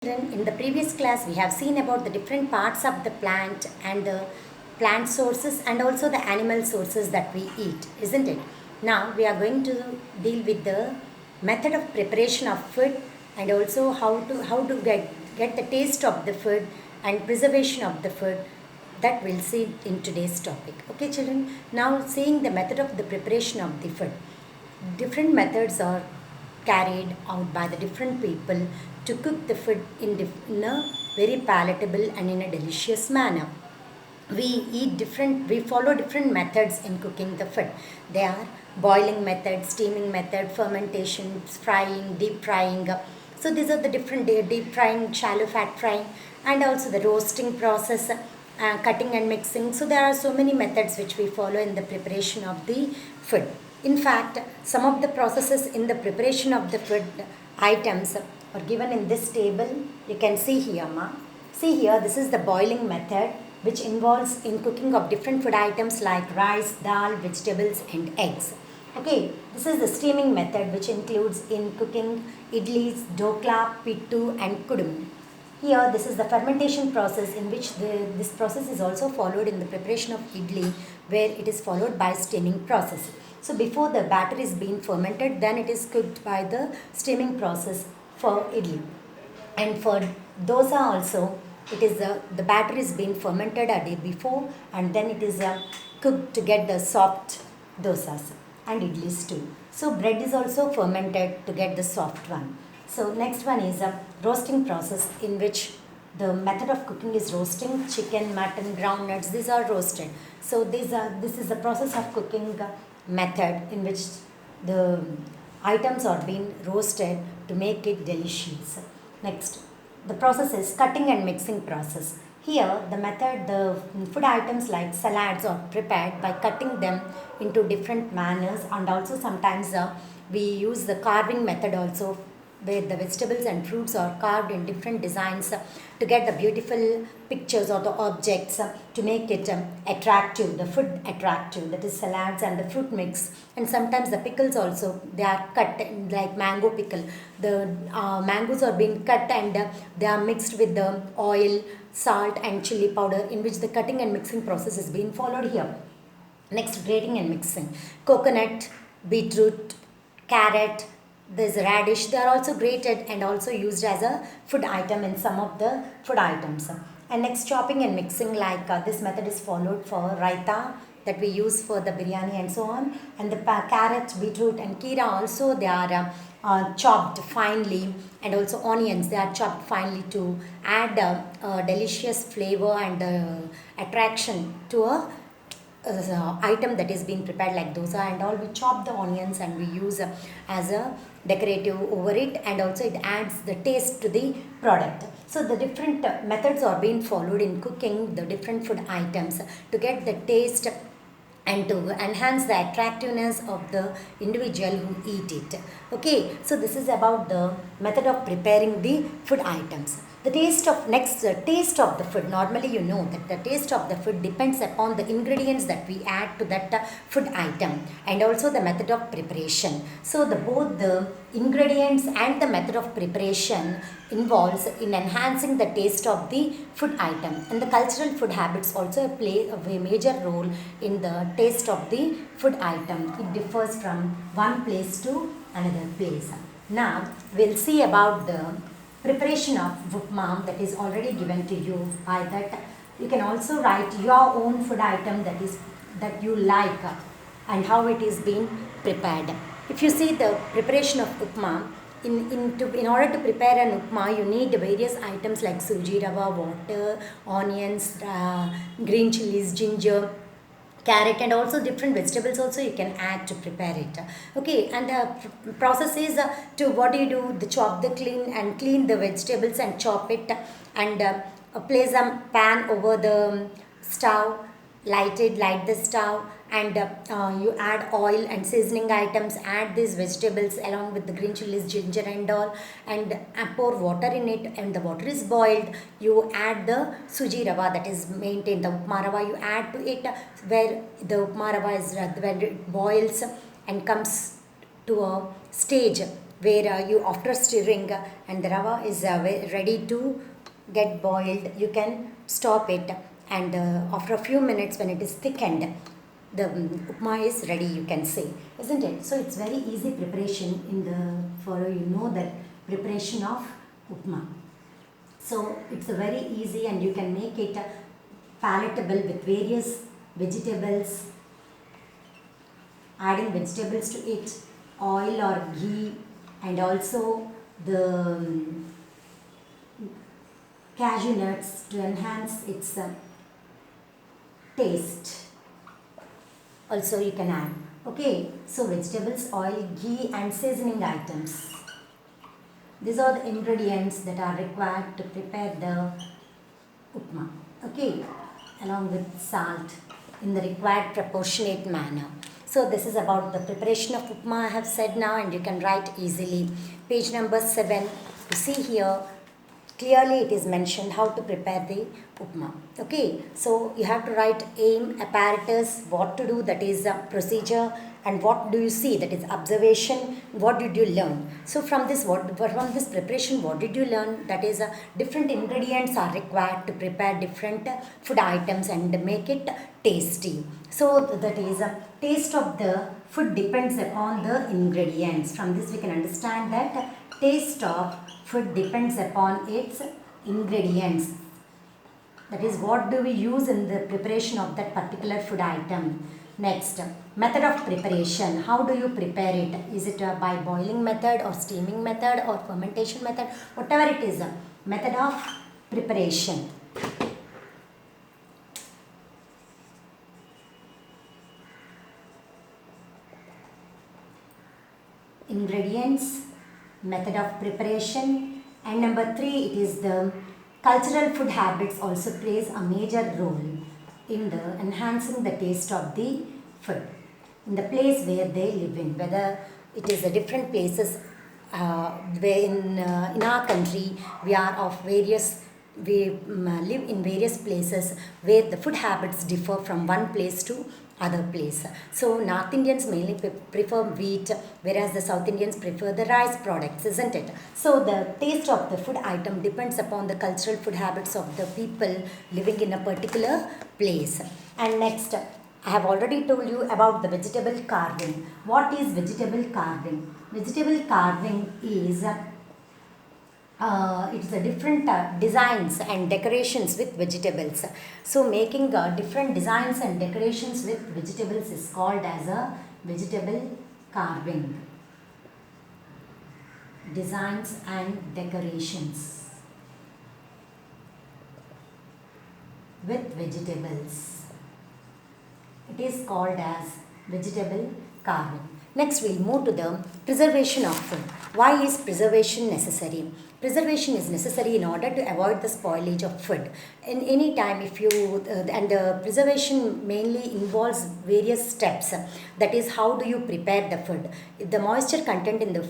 Children, in the previous class, we have seen about the different parts of the plant and the plant sources and also the animal sources that we eat, isn't it? Now, we are going to deal with the method of preparation of food and also how to get the taste of the food and preservation of the food that we'll see in today's topic. Okay, children? Now, seeing the method of the preparation of the food. Different methods are carried out by the different people to cook the food in a very palatable and in a delicious manner. We follow different methods in cooking the food. They are boiling method, steaming method, fermentation, frying, deep frying. So these are the different deep frying, shallow fat frying, and also the roasting process, cutting and mixing. So there are so many methods which we follow in the preparation of the food. In fact, some of the processes in the preparation of the food items are given in this table. You can see here, ma. See here, this is the boiling method which involves in cooking of different food items like rice, dal, vegetables and eggs. Okay, this is the steaming method which includes in cooking idlis, dokla, pittu and kudum. Here, this is the fermentation process in which this process is also followed in the preparation of idli, where it is followed by steaming process. So before the batter is being fermented, then it is cooked by the steaming process for idli. And for dosa also, it is the batter is being fermented a day before, and then it is cooked to get the soft dosas and idlis too. So bread is also fermented to get the soft one. So next one is a roasting process in which the method of cooking is roasting chicken, mutton, groundnuts. These are roasted. So this is the process of cooking method in which the items are being roasted to make it delicious. Next, the process is cutting and mixing process. Here, the food items like salads are prepared by cutting them into different manners, and also sometimes we use the carving method also, where the vegetables and fruits are carved in different designs to get the beautiful pictures or the objects to make it attractive, the food attractive, that is salads and the fruit mix. And sometimes the pickles also, they are cut like mango pickle. The mangoes are being cut and they are mixed with the oil, salt and chili powder, in which the cutting and mixing process is being followed here. Next, grating and mixing. Coconut, beetroot, carrot, there's radish. They are also grated and also used as a food item in some of the food items. And next, chopping and mixing, like this method is followed for raita that we use for the biryani and so on. And the carrot, beetroot and kira also, they are chopped finely, and also onions, they are chopped finely to add delicious flavor and attraction to a item that is being prepared like dosa and all. We chop the onions and we use as a decorative over it, and also it adds the taste to the product. So the different methods are being followed in cooking the different food items to get the taste and to enhance the attractiveness of the individual who eat it. Okay, so this is about the method of preparing the food items. The taste of the food. Normally, you know that the taste of the food depends upon the ingredients that we add to that food item, and also the method of preparation. So both the ingredients and the method of preparation involves in enhancing the taste of the food item, and the cultural food habits also play a major role in the taste of the food item. It differs from one place to another place. Now we'll see about the preparation of upma that is already given to you. By that, you can also write your own food item that you like and how it is being prepared. If you see the preparation of upma, in order to prepare an upma, you need various items like suji rava, water, onions, green chilies, ginger, carrot, and also different vegetables also you can add to prepare it. Okay, and the process is to what do you do, the chop the clean the vegetables and chop it, and place a pan over the stove, light the stove, and you add oil and seasoning items, add these vegetables along with the green chilies, ginger and all, and pour water in it, and the water is boiled. You add the suji rava, that is maintained the upma rava, you add to it, where the upma rava is when it boils and comes to a stage where you after stirring and the rava is ready to get boiled, you can stop it, and after a few minutes when it is thickened, the upma is ready, you can say, isn't it? So it's very easy preparation in the for that preparation of upma. So it's a very easy, and you can make it palatable with various vegetables, adding vegetables to it, oil or ghee, and also the cashew nuts to enhance its taste. Also you can add. Okay, so vegetables, oil, ghee, and seasoning items. These are the ingredients that are required to prepare the upma. Okay, along with salt in the required proportionate manner. So this is about the preparation of upma I have said now, and you can write easily. Page number 7, you see here clearly it is mentioned how to prepare the upma. Okay, so you have to write aim, apparatus, what to do, that is procedure, and what do you see, that is observation, what did you learn. So from this preparation, what did you learn, that is different ingredients are required to prepare different food items and make it tasty. So that is taste of the food depends upon the ingredients. From this we can understand that taste of food depends upon its ingredients. That is, what do we use in the preparation of that particular food item. Next, method of preparation. How do you prepare it? Is it by boiling method or steaming method or fermentation method? Whatever it is, method of preparation. Ingredients, method of preparation, and number 3, it is the cultural food habits also plays a major role in the enhancing the taste of the food in the place where they live in, whether it is a different places where in our country we are of various, we live in various places where the food habits differ from one place to other place. So North Indians mainly prefer wheat, whereas the South Indians prefer the rice products, isn't it? So the taste of the food item depends upon the cultural food habits of the people living in a particular place. And next, I have already told you about the vegetable carving. What is vegetable carving? Vegetable carving is it's a different designs and decorations with vegetables. So making different designs and decorations with vegetables is called as a vegetable carving. Designs and decorations with vegetables, it is called as vegetable carving. Next, we'll move to the preservation of food. Why is preservation necessary? Preservation is necessary in order to avoid the spoilage of food. In any time, if you and preservation mainly involves various steps. That is, how do you prepare the food? The moisture content in the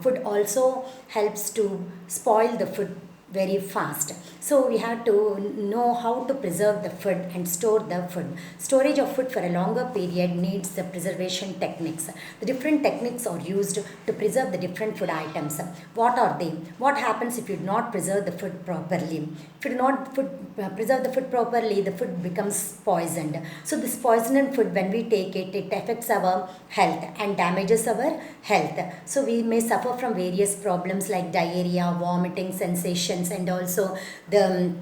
food also helps to spoil the food very fast. So we have to know how to preserve the food and store the food. Storage of food for a longer period needs the preservation techniques. The different techniques are used to preserve the different food items. What are they? What happens if you do not preserve the food properly? If you do not preserve the food properly, the food becomes poisoned. So this poisoned food, when we take it, it affects our health and damages our health. So we may suffer from various problems like diarrhea, vomiting sensations, and also the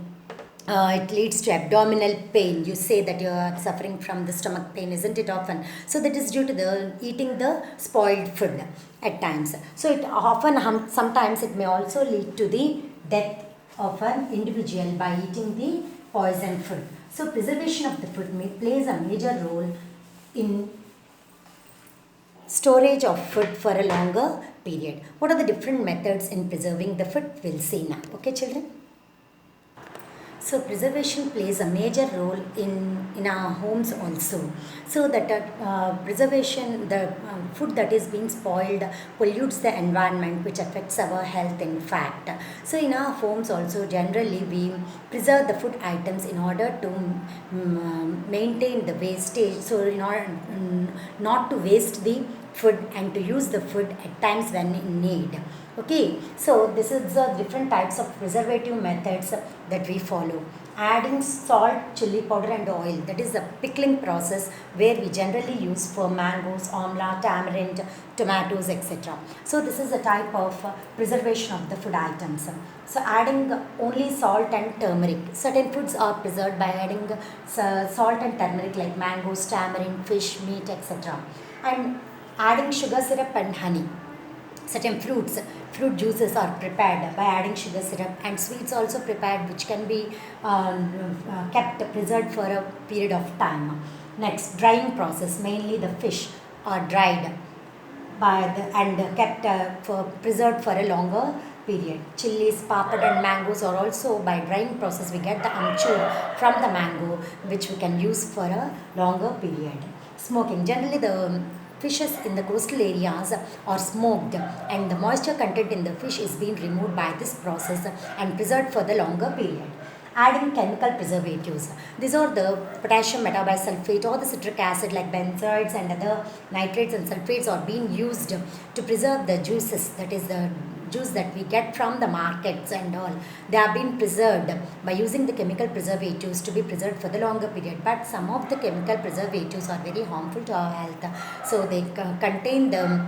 it leads to abdominal pain. You say that you are suffering from the stomach pain, isn't it often? So that is due to the eating the spoiled food at times. So it often, sometimes it may also lead to the death of an individual by eating the poisoned food. So preservation of the food plays a major role in storage of food for a longer period. What are the different methods in preserving the food? We'll see now. Okay, children? So preservation plays a major role in our homes also. So that preservation, the food that is being spoiled pollutes the environment, which affects our health in fact. So in our homes also, generally we preserve the food items in order to maintain the wastage, so in order not to waste the food and to use the food at times when in need. Okay, so this is the different types of preservative methods that we follow. Adding salt, chili powder and oil, that is the pickling process where we generally use for mangoes, amla, tamarind, tomatoes, etc. So this is a type of preservation of the food items. So adding only salt and turmeric. Certain foods are preserved by adding salt and turmeric like mangoes, tamarind, fish, meat, etc. And adding sugar syrup and honey. Certain fruit juices are prepared by adding sugar syrup, and sweets also prepared which can be kept preserved for a period of time. Next, drying process, mainly the fish are dried and kept for preserved for a longer period. Chilies, papad and mangoes are also by drying process we get the amchur from the mango which we can use for a longer period. Smoking, generally the fishes in the coastal areas are smoked and the moisture content in the fish is being removed by this process and preserved for the longer period. Adding chemical preservatives. These are the potassium metabisulfate or the citric acid like benzoids and other nitrates and sulfates are being used to preserve the juices, that is the juice that we get from the markets and all. They are being preserved by using the chemical preservatives to be preserved for the longer period. But some of the chemical preservatives are very harmful to our health. So they contain the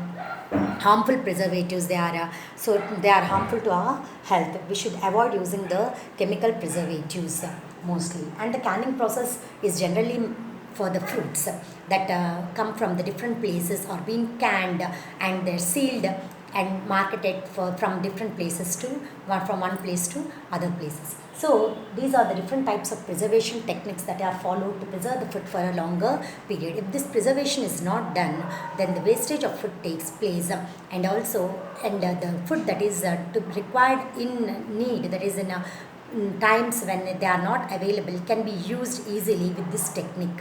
harmful preservatives. They are harmful to our health. We should avoid using the chemical preservatives mostly. And the canning process is generally for the fruits that come from the different places are being canned and they're sealed and marketed from different places to from one place to other places. So these are the different types of preservation techniques that are followed to preserve the food for a longer period. If this preservation is not done, then the wastage of food takes place, and also the food that is required in need, that is in times when they are not available, can be used easily with this technique.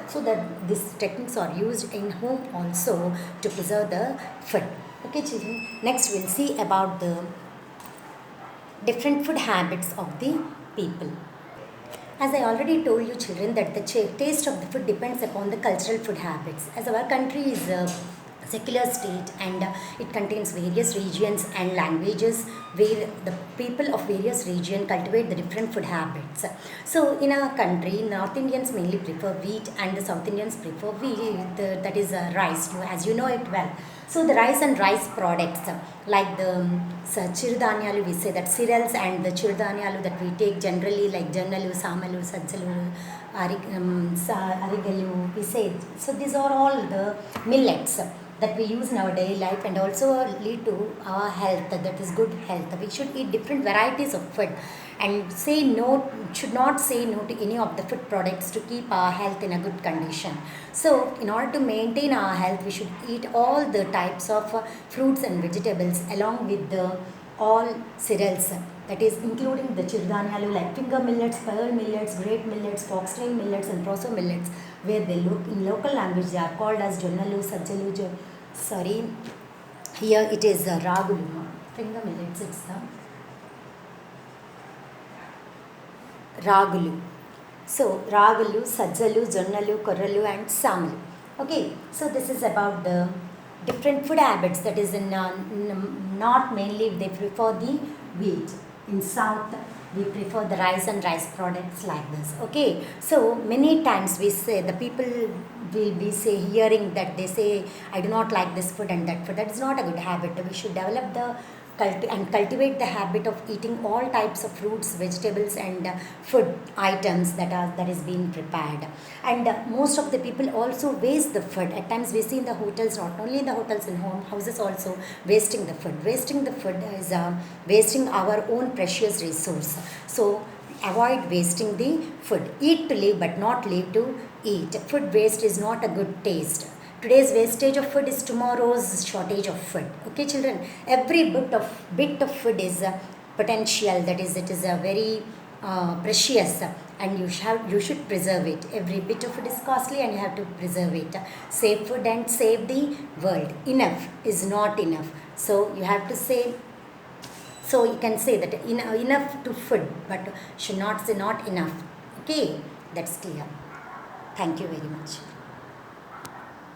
So that these techniques are used in home also to preserve the food. Okay children, next we'll see about the different food habits of the people. As I already told you children that the taste of the food depends upon the cultural food habits. As our country is a secular state and it contains various regions and languages where the people of various regions cultivate the different food habits. So in our country, North Indians mainly prefer wheat and the South Indians prefer that is rice, as you know it well. So the rice and rice products like the chirudanyalu, we say that cereals and the chirudanyalu that we take generally like jannalu, samalu, sajjalu, arigalu, we say. So these are all the millets that we use in our daily life and also lead to our health, that is good health. We should eat different varieties of food and should not say no to any of the food products to keep our health in a good condition. So in order to maintain our health, we should eat all the types of fruits and vegetables along with the all cereals, that is including the chirudanyalu like finger millets, pearl millets, great millets, foxtail millets and proso millets, where they look in local language they are called as jonnalu, sajjalu, here it is ragulu, finger millets, it's ragulu. So ragulu, sajjalu, jonnalu, korralu and samalu. Okay, so this is about the different food habits, that is in north mainly they prefer the wheat, in south we prefer the rice and rice products like this. Okay, so many times we say the people will be hearing that they say I do not like this food and that food. That is not a good habit. We should develop the cultivate the habit of eating all types of fruits, vegetables and food items that is being prepared. And most of the people also waste the food. At times we see in the hotels, not only in the hotels, in home houses also, wasting the food. Wasting the food is wasting our own precious resource. So avoid wasting the food. Eat to live but not live to eat. Food waste is not a good taste. Today's wastage of food is tomorrow's shortage of food. Okay children, every bit of food is potential, that is it is a very precious and you should preserve it. Every bit of food is costly and you have to preserve it. Save food and save the world. Enough is not enough. So you have to say, so you can say that enough to food but should not say not enough. Okay, that's clear. Thank you very much.